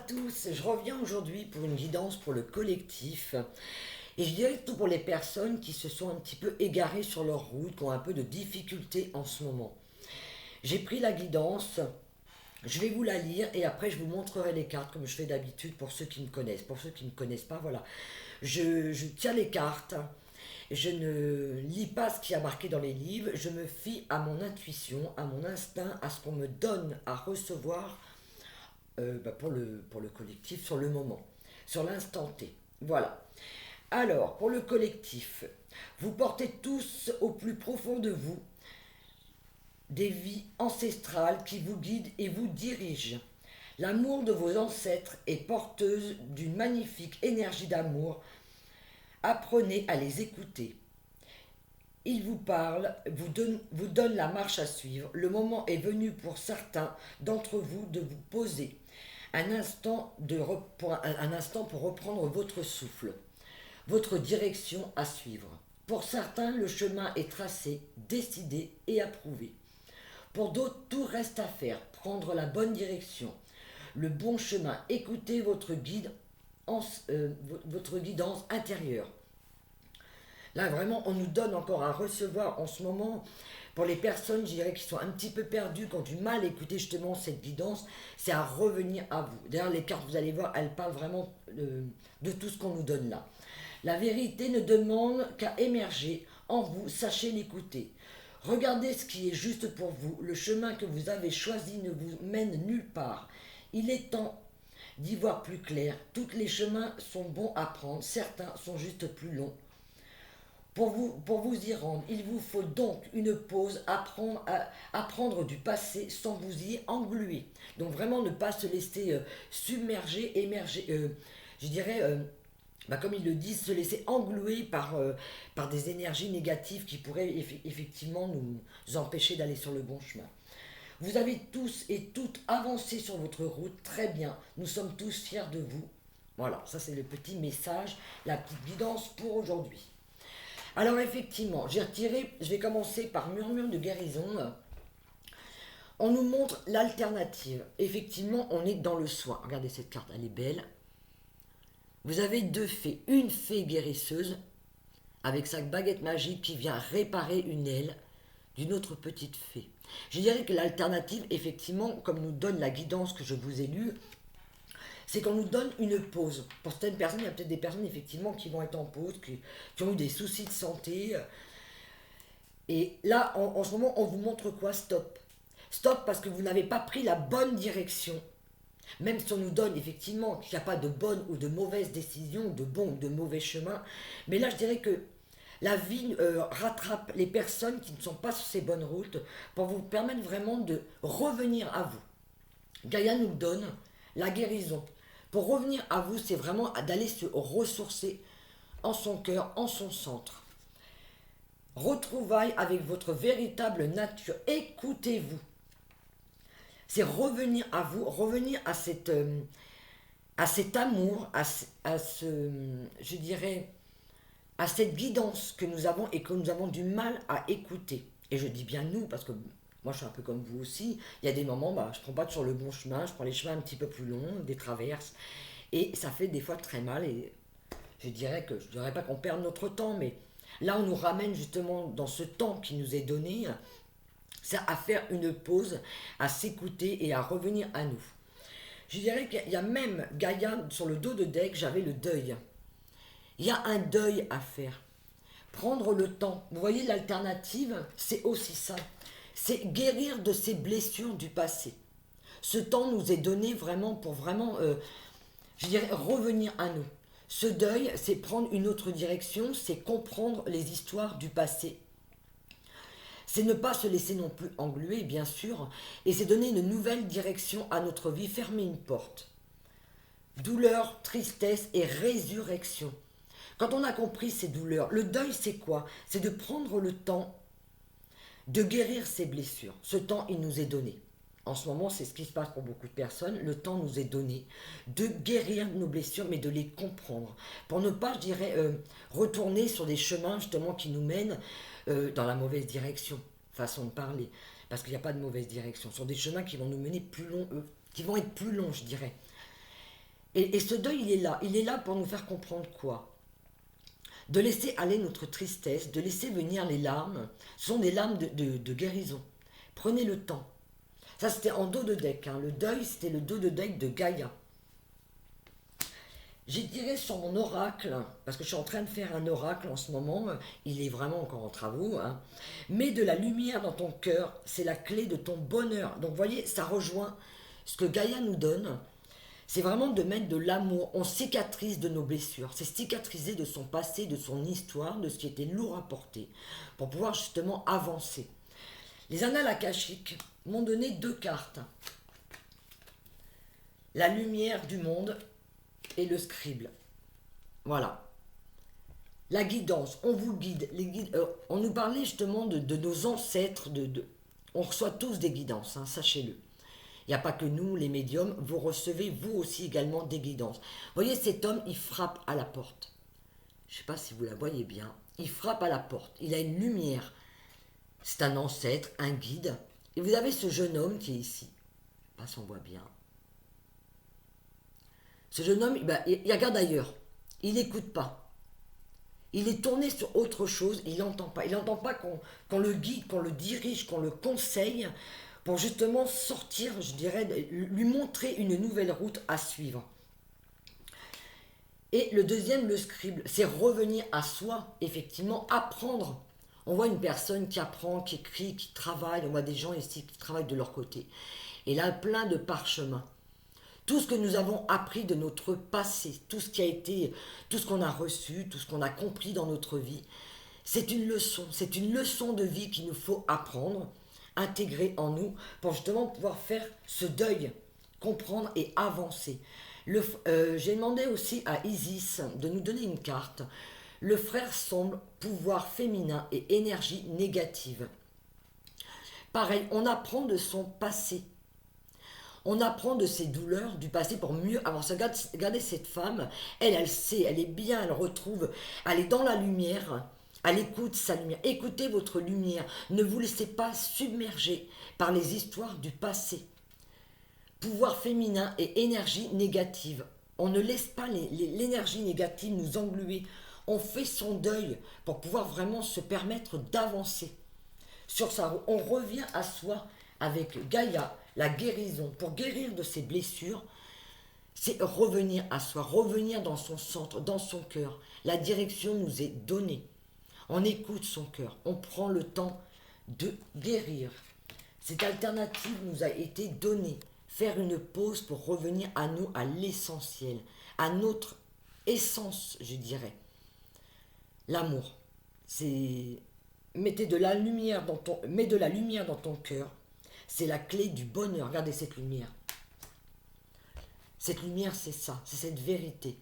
tous, je reviens aujourd'hui pour une guidance pour le collectif. Et je dirais tout pour les personnes qui se sont un petit peu égarées sur leur route, qui ont un peu de difficultés en ce moment. J'ai pris la guidance, je vais vous la lire et après je vous montrerai les cartes comme je fais d'habitude pour ceux qui me connaissent. Pour ceux qui ne me connaissent pas, voilà. Je tiens les cartes, je ne lis pas ce qui a marqué dans les livres, je me fie à mon intuition, à mon instinct, à ce qu'on me donne à recevoir pour le collectif sur le moment, sur l'instant T. Voilà. Alors, pour le collectif, vous portez tous au plus profond de vous des vies ancestrales qui vous guident et vous dirigent. L'amour de vos ancêtres est porteuse d'une magnifique énergie d'amour. Apprenez à les écouter. Ils vous parlent, vous donnent la marche à suivre. Le moment est venu pour certains d'entre vous de vous poser un instant pour reprendre votre souffle, votre direction à suivre. Pour certains, le chemin est tracé, décidé et approuvé. Pour d'autres, tout reste à faire, prendre la bonne direction, le bon chemin, écoutez votre guidance intérieure. Là, vraiment, on nous donne encore à recevoir en ce moment, pour les personnes, je dirais, qui sont un petit peu perdues, qui ont du mal à écouter justement cette guidance, c'est à revenir à vous. D'ailleurs, les cartes, vous allez voir, elles parlent vraiment de tout ce qu'on nous donne là. La vérité ne demande qu'à émerger en vous, sachez l'écouter. Regardez ce qui est juste pour vous, le chemin que vous avez choisi ne vous mène nulle part. Il est temps d'y voir plus clair, tous les chemins sont bons à prendre, certains sont juste plus longs. Pour vous y rendre, il vous faut donc une pause, apprendre du passé sans vous y engluer. Donc vraiment ne pas se laisser submerger, émerger, je dirais, comme ils le disent, se laisser engluer par des énergies négatives qui pourraient effectivement nous empêcher d'aller sur le bon chemin. Vous avez tous et toutes avancé sur votre route, très bien, nous sommes tous fiers de vous. Voilà, ça c'est le petit message, la petite guidance pour aujourd'hui. Alors effectivement, j'ai retiré, je vais commencer par murmure de guérison. On nous montre l'alternative. Effectivement, on est dans le soin. Regardez cette carte, elle est belle. Vous avez deux fées. Une fée guérisseuse, avec sa baguette magique qui vient réparer une aile d'une autre petite fée. Je dirais que l'alternative, effectivement, comme nous donne la guidance que je vous ai lue, c'est qu'on nous donne une pause. Pour certaines personnes, il y a peut-être des personnes effectivement qui vont être en pause, qui ont eu des soucis de santé. Et là, en ce moment, on vous montre quoi? Stop. Stop parce que vous n'avez pas pris la bonne direction. Même si on nous donne effectivement qu'il n'y a pas de bonne ou de mauvaise décision, de bon ou de mauvais chemin. Mais là, je dirais que la vie rattrape les personnes qui ne sont pas sur ces bonnes routes pour vous permettre vraiment de revenir à vous. Gaïa nous donne la guérison. Pour revenir à vous, c'est vraiment d'aller se ressourcer en son cœur, en son centre. Retrouvailles avec votre véritable nature. Écoutez-vous. C'est revenir à vous, revenir à cet amour, je dirais, à cette guidance que nous avons et que nous avons du mal à écouter. Et je dis bien nous, parce que moi je suis un peu comme vous aussi, il y a des moments, je ne prends pas sur le bon chemin, je prends les chemins un petit peu plus longs, des traverses, et ça fait des fois très mal, et je dirais pas qu'on perd notre temps, mais là on nous ramène justement dans ce temps qui nous est donné, c'est à faire une pause, à s'écouter et à revenir à nous. Je dirais qu'il y a même Gaïa, sur le dos de deck, j'avais le deuil. Il y a un deuil à faire. Prendre le temps. Vous voyez, l'alternative, c'est aussi ça. C'est guérir de ces blessures du passé. Ce temps nous est donné vraiment pour vraiment, je dirais, revenir à nous. Ce deuil, c'est prendre une autre direction, c'est comprendre les histoires du passé. C'est ne pas se laisser non plus engluer, bien sûr, et c'est donner une nouvelle direction à notre vie, fermer une porte. Douleur, tristesse et résurrection. Quand on a compris ces douleurs, le deuil c'est quoi? C'est de prendre le temps de guérir ces blessures. Ce temps, il nous est donné. En ce moment, c'est ce qui se passe pour beaucoup de personnes. Le temps nous est donné de guérir nos blessures, mais de les comprendre. Pour ne pas, je dirais, retourner sur des chemins justement qui nous mènent dans la mauvaise direction, façon de parler. Parce qu'il n'y a pas de mauvaise direction. Ce sont des chemins qui vont nous mener plus long, qui vont être plus longs, je dirais. Et ce deuil, il est là. Il est là pour nous faire comprendre quoi? De laisser aller notre tristesse, de laisser venir les larmes. Ce sont des larmes de guérison. Prenez le temps. Ça, c'était en dos de deck. Hein. Le deuil, c'était le dos de deck de Gaïa. J'ai tiré sur mon oracle, parce que je suis en train de faire un oracle en ce moment, il est vraiment encore en travaux. Hein. Mets de la lumière dans ton cœur, c'est la clé de ton bonheur. Donc vous voyez, ça rejoint ce que Gaïa nous donne. C'est vraiment de mettre de l'amour. On cicatrise de nos blessures. C'est cicatriser de son passé, de son histoire, de ce qui était lourd à porter, pour pouvoir justement avancer. Les annales akashiques m'ont donné 2 cartes. La lumière du monde et le scribe. Voilà. La guidance, on vous guide. On nous parlait justement de nos ancêtres. On reçoit tous des guidances, hein, sachez-le. Il n'y a pas que nous, les médiums, vous recevez vous aussi également des guidances. Vous voyez, cet homme, il frappe à la porte. Je ne sais pas si vous la voyez bien. Il frappe à la porte. Il a une lumière. C'est un ancêtre, un guide. Et vous avez ce jeune homme qui est ici. Je ne sais pas si on voit bien. Ce jeune homme, il regarde ailleurs. Il n'écoute pas. Il est tourné sur autre chose. Il n'entend pas. Il n'entend pas qu'on le guide, qu'on le dirige, qu'on le conseille pour justement sortir, je dirais, lui montrer une nouvelle route à suivre. Et le deuxième, le scribe, c'est revenir à soi, effectivement, apprendre. On voit une personne qui apprend, qui écrit, qui travaille. On voit des gens ici qui travaillent de leur côté. Et là, plein de parchemins. Tout ce que nous avons appris de notre passé, tout ce qui a été, tout ce qu'on a reçu, tout ce qu'on a compris dans notre vie, c'est une leçon de vie qu'il nous faut apprendre, intégrer en nous pour justement pouvoir faire ce deuil, comprendre et avancer. J'ai demandé aussi à Isis de nous donner une carte. Le frère sombre, pouvoir féminin et énergie négative. Pareil, on apprend de son passé. On apprend de ses douleurs du passé pour mieux avancer. Regardez cette femme, elle sait, elle est bien, elle retrouve, elle est dans la lumière, elle écoute sa lumière. Écoutez votre lumière, ne vous laissez pas submerger par les histoires du passé. Pouvoir féminin et énergie négative. On ne laisse pas l'énergie négative nous engluer. On fait son deuil pour pouvoir vraiment se permettre d'avancer. Sur ça, on revient à soi avec Gaïa, la guérison. Pour guérir de ses blessures, c'est revenir à soi, revenir dans son centre, dans son cœur. La direction nous est donnée. On écoute son cœur, on prend le temps de guérir. Cette alternative nous a été donnée. Faire une pause pour revenir à nous, à l'essentiel, à notre essence, je dirais. L'amour. C'est mets de la lumière dans ton cœur. C'est la clé du bonheur. Regardez cette lumière. Cette lumière, c'est ça, c'est cette vérité.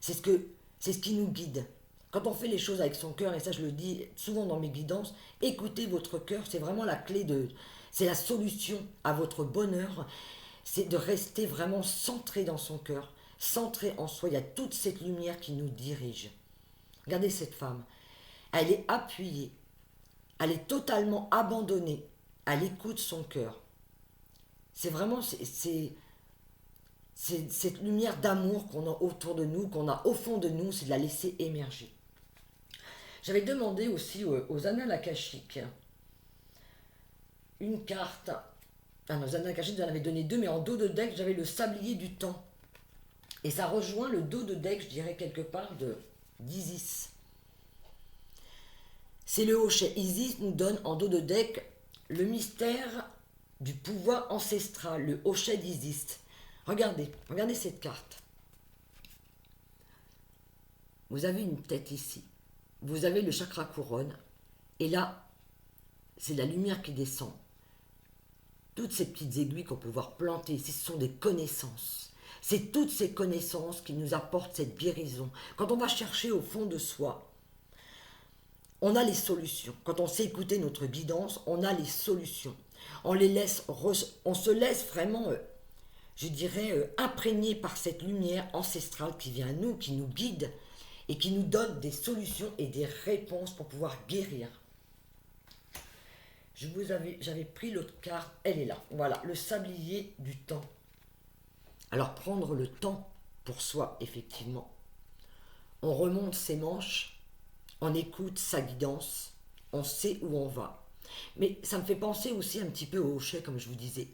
C'est ce qui nous guide. Quand on fait les choses avec son cœur, et ça je le dis souvent dans mes guidances, écoutez votre cœur, c'est vraiment la clé c'est la solution à votre bonheur. C'est de rester vraiment centré dans son cœur, centré en soi. Il y a toute cette lumière qui nous dirige. Regardez cette femme. Elle est appuyée. Elle est totalement abandonnée. Elle écoute son cœur. C'est vraiment c'est cette lumière d'amour qu'on a autour de nous, qu'on a au fond de nous, c'est de la laisser émerger. J'avais demandé aussi aux annales akashiques une carte. Aux annales akashiques, j'en avais donné 2, mais en dos de deck, j'avais le sablier du temps. Et ça rejoint le dos de deck, je dirais quelque part, d'Isis. C'est le hochet. Isis nous donne en dos de deck le mystère du pouvoir ancestral, le hochet d'Isis. Regardez cette carte. Vous avez une tête ici. Vous avez le chakra couronne. Et là, c'est la lumière qui descend. Toutes ces petites aiguilles qu'on peut pouvoir planter ici, ce sont des connaissances. C'est toutes ces connaissances qui nous apportent cette guérison. Quand on va chercher au fond de soi, on a les solutions. Quand on sait écouter notre guidance, on a les solutions. On se laisse vraiment, je dirais, imprégner par cette lumière ancestrale qui vient à nous, qui nous guide et qui nous donne des solutions et des réponses pour pouvoir guérir. J'avais pris l'autre carte, elle est là. Voilà, le sablier du temps. Alors prendre le temps pour soi, effectivement. On remonte ses manches, on écoute sa guidance, on sait où on va. Mais ça me fait penser aussi un petit peu au hochet, comme je vous disais.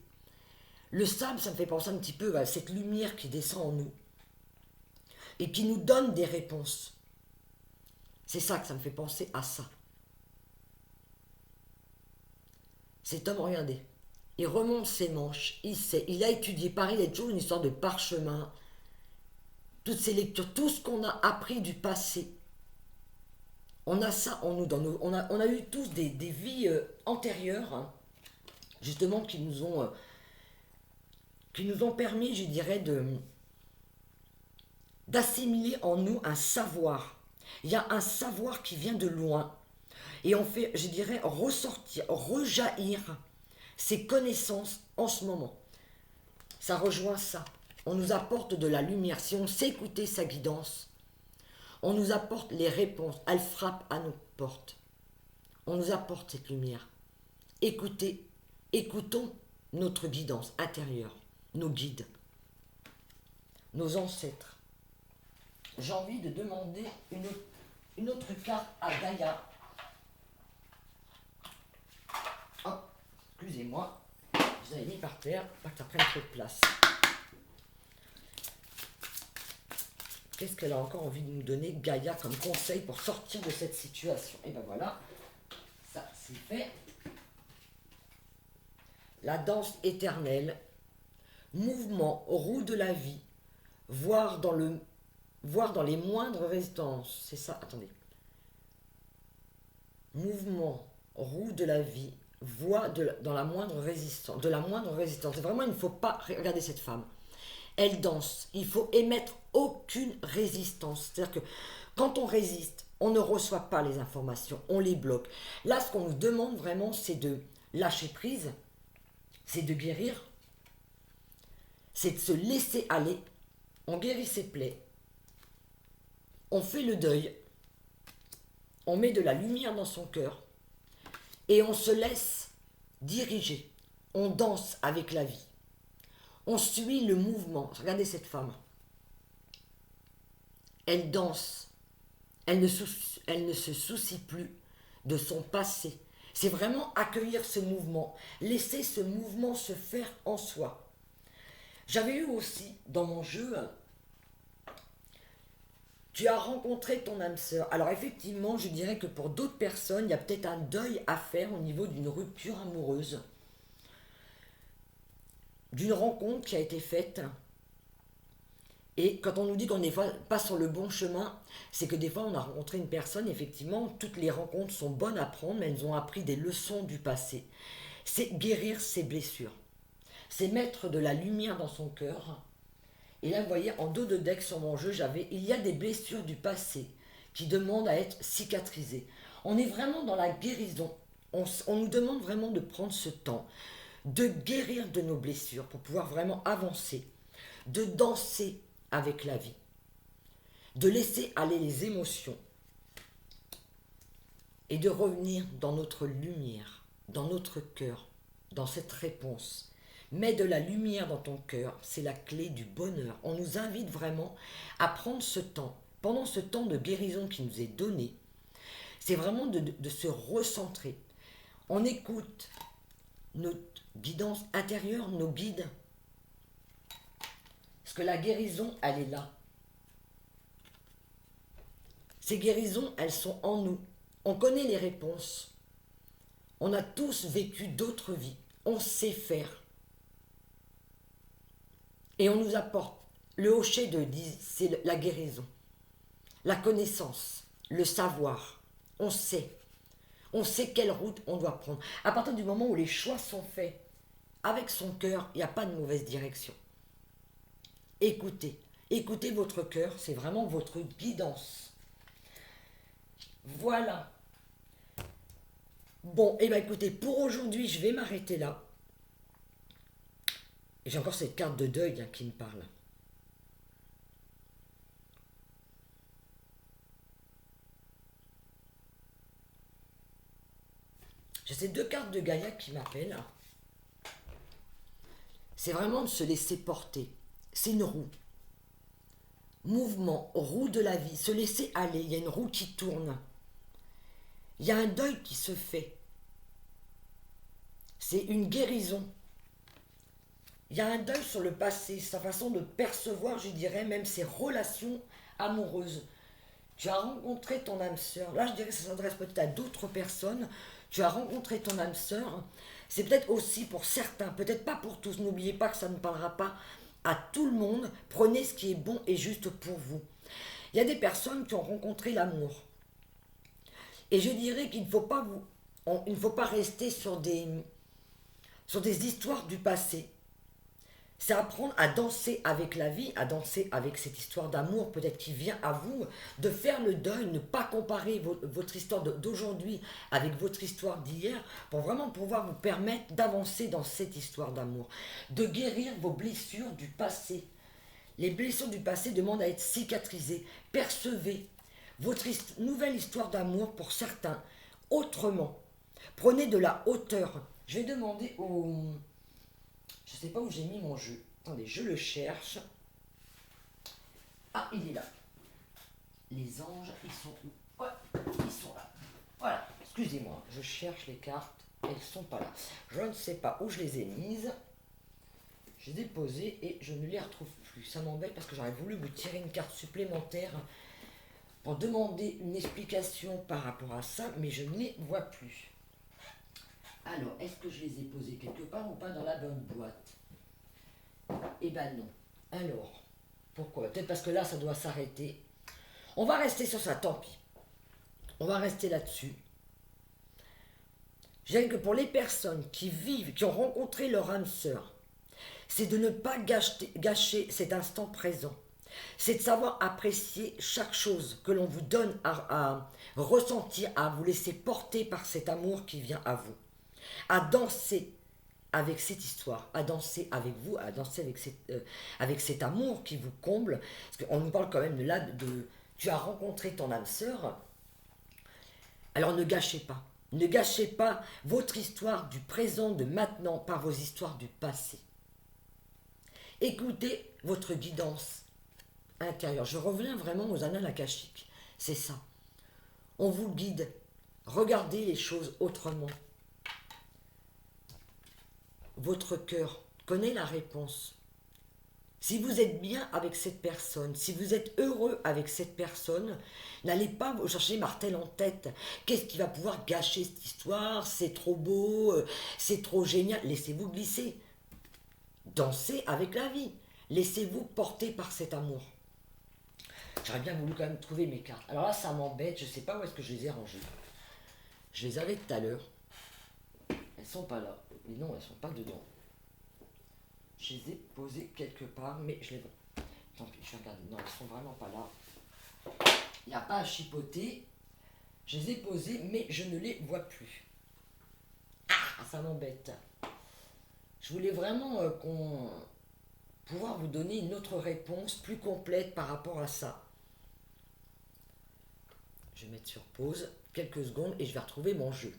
Le sable, ça me fait penser un petit peu à cette lumière qui descend en nous et qui nous donne des réponses. C'est ça que ça me fait penser à ça. Cet homme, regardez, il remonte ses manches, il sait, il a étudié, pareil, il y a toujours une histoire de parchemin, toutes ces lectures, tout ce qu'on a appris du passé. On a ça en nous, on a eu tous des vies antérieures, hein, justement, qui nous ont permis, je dirais, d'assimiler en nous un savoir. Il y a un savoir qui vient de loin. Et on fait, je dirais, ressortir, rejaillir ces connaissances en ce moment. Ça rejoint ça. On nous apporte de la lumière. Si on sait écouter sa guidance, on nous apporte les réponses. Elle frappe à nos portes. On nous apporte cette lumière. Écoutons notre guidance intérieure, nos guides, nos ancêtres. J'ai envie de demander une autre carte à Gaïa. Oh, excusez-moi, je l'avais mis par terre, pas que ça prenne trop de place. Qu'est-ce qu'elle a encore envie de nous donner, Gaïa, comme conseil pour sortir de cette situation? Et ben voilà, ça c'est fait. La danse éternelle, mouvement, roue de la vie, voir dans les moindres résistances. C'est ça, attendez. Mouvement, roue de la vie, dans la moindre résistance. De la moindre résistance. Vraiment, il ne faut pas regarder cette femme. Elle danse. Il faut émettre aucune résistance. C'est-à-dire que quand on résiste, on ne reçoit pas les informations, on les bloque. Là, ce qu'on nous demande vraiment, c'est de lâcher prise, c'est de guérir, c'est de se laisser aller. On guérit ses plaies, on fait le deuil, on met de la lumière dans son cœur et on se laisse diriger. On danse avec la vie. On suit le mouvement. Regardez cette femme. Elle danse. Elle ne se soucie plus de son passé. C'est vraiment accueillir ce mouvement. Laisser ce mouvement se faire en soi. J'avais eu aussi dans mon jeu, tu as rencontré ton âme sœur. Alors effectivement, je dirais que pour d'autres personnes, il y a peut-être un deuil à faire au niveau d'une rupture amoureuse, d'une rencontre qui a été faite. Et quand on nous dit qu'on n'est pas sur le bon chemin, c'est que des fois on a rencontré une personne, effectivement, toutes les rencontres sont bonnes à prendre, mais elles ont appris des leçons du passé. C'est guérir ses blessures. C'est mettre de la lumière dans son cœur. Et là, vous voyez, en dos de deck sur mon jeu, il y a des blessures du passé qui demandent à être cicatrisées. On est vraiment dans la guérison. On nous demande vraiment de prendre ce temps, de guérir de nos blessures pour pouvoir vraiment avancer, de danser avec la vie, de laisser aller les émotions et de revenir dans notre lumière, dans notre cœur, dans cette réponse. Mets de la lumière dans ton cœur, c'est la clé du bonheur. On nous invite vraiment à prendre ce temps, pendant ce temps de guérison qui nous est donné, c'est vraiment de se recentrer. On écoute notre guidance intérieure, nos guides. Parce que la guérison, elle est là. Ces guérisons, elles sont en nous. On connaît les réponses. On a tous vécu d'autres vies. On sait faire. Et on nous apporte le hochet de 10, c'est la guérison, la connaissance, le savoir. On sait quelle route on doit prendre. À partir du moment où les choix sont faits avec son cœur, il n'y a pas de mauvaise direction. Écoutez votre cœur, c'est vraiment votre guidance. Voilà. Bon, et bien écoutez, pour aujourd'hui, je vais m'arrêter là. Et j'ai encore cette carte de deuil qui me parle. J'ai ces deux cartes de Gaïa qui m'appellent. C'est vraiment de se laisser porter. C'est une roue. mouvement, roue de la vie, se laisser aller, il y a une roue qui tourne. Il y a un deuil qui se fait. C'est une guérison. Il y a un deuil sur le passé, sa façon de percevoir, je dirais, même ses relations amoureuses. Tu as rencontré ton âme sœur. Là, je dirais que ça s'adresse peut-être à d'autres personnes. Tu as rencontré ton âme sœur. C'est peut-être aussi pour certains, peut-être pas pour tous. N'oubliez pas que ça ne parlera pas à tout le monde. Prenez ce qui est bon et juste pour vous. Il y a des personnes qui ont rencontré l'amour. Et je dirais qu'il ne faut pas il ne faut pas rester sur des histoires du passé. C'est apprendre à danser avec la vie, à danser avec cette histoire d'amour peut-être qui vient à vous, de faire le deuil, ne pas comparer votre histoire d'aujourd'hui avec votre histoire d'hier, pour vraiment pouvoir vous permettre d'avancer dans cette histoire d'amour, de guérir vos blessures du passé. Les blessures du passé demandent à être cicatrisées. Percevez votre nouvelle histoire d'amour pour certains autrement. Prenez de la hauteur. Je vais demander au... Je ne sais pas où j'ai mis mon jeu. Attendez, je le cherche. Ah, il est là. Les anges, ils sont où? Ouais, ils sont là. Voilà, excusez-moi, je cherche les cartes. Elles ne sont pas là. Je ne sais pas où je les ai mises. Je les ai posées et je ne les retrouve plus. Ça m'embête parce que j'aurais voulu vous tirer une carte supplémentaire pour demander une explication par rapport à ça, mais je ne les vois plus. Alors, est-ce que je les ai posées quelque part ou pas dans la bonne boîte? Eh ben non. Alors, pourquoi? Peut-être parce que là, ça doit s'arrêter. On va rester sur ça, tant pis. On va rester là-dessus. Je dirais que pour les personnes qui vivent, qui ont rencontré leur âme sœur, c'est de ne pas gâcher cet instant présent. C'est de savoir apprécier chaque chose que l'on vous donne à ressentir, à vous laisser porter par cet amour qui vient à vous. À danser avec cette histoire, à danser avec vous, à danser avec cet amour qui vous comble. Parce qu'on nous parle quand même de là, tu as rencontré ton âme sœur. Alors ne gâchez pas. Ne gâchez pas votre histoire du présent, de maintenant, par vos histoires du passé. Écoutez votre guidance intérieure. Je reviens vraiment aux annales akashiques. C'est ça. On vous guide. Regardez les choses autrement. Votre cœur connaît la réponse. Si vous êtes bien avec cette personne, si vous êtes heureux avec cette personne, n'allez pas vous chercher martel en tête. Qu'est-ce qui va pouvoir gâcher cette histoire? C'est trop beau, c'est trop génial. Laissez-vous glisser. Dansez avec la vie. Laissez-vous porter par cet amour. J'aurais bien voulu quand même trouver mes cartes. Alors là, ça m'embête. Je ne sais pas où est-ce que je les ai rangées. Je les avais tout à l'heure. Elles sont pas là. Mais non, elles sont pas dedans. Je les ai posées quelque part, mais je les vois. Tant pis, je vais regarder. Non, elles sont vraiment pas là. Il n'y a pas à chipoter. Je les ai posées, mais je ne les vois plus. Ah, ça m'embête. Je voulais vraiment pouvoir vous donner une autre réponse plus complète par rapport à ça. Je vais mettre sur pause quelques secondes et je vais retrouver mon jeu.